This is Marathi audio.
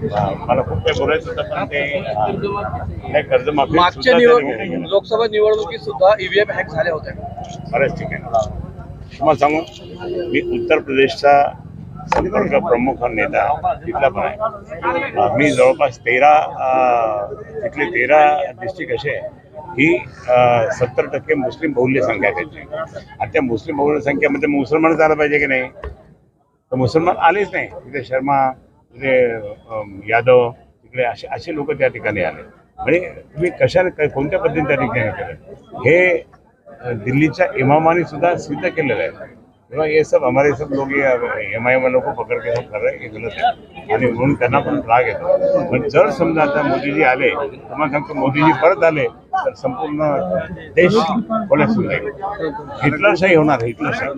मला खूप काही बोलायचं होतं पण ते हे कर्जमाफी मागच्या लोकसभा निवडणुकीत सुद्धा ईव्हीएम हॅक झाले होते. बरेच ठिकाणी तुम्हाला सांगू, मी उत्तर प्रदेशचा संपर्क प्रमुख नेता तिथला पण आहे. मी जवळपास 13 डिस्ट्रिक्ट असे ही 70% मुस्लिम बहुल्य संख्या त्याची. आणि त्या मुस्लिम बहुल्य संख्येमध्ये मुसलमानच आला पाहिजे की नाही, तर मुसलमान आलेच नाही. तिथे शर्मा, तिथे यादव, तिकडे असे लोक त्या ठिकाणी आले. म्हणजे तुम्ही कशाने कोणत्या पद्धतीने त्या ठिकाणी केलं हे दिल्लीच्या इमामाने सुद्धा सिद्ध केलेलं आहे. तेव्हा हे सब हमारे सब लोग MIM वालों को पकड़ के सब कर रहे हैं, हे गलत आहे. आणि म्हणून त्यांना पण राग येतो. पण जर समजा आता मोदीजी आले, तुम्हाला सांगतो मोदीजी परत आले तर संपूर्ण देश कोलॅप्स होईल. हिटलरशाही होणार, हिटलरशाही.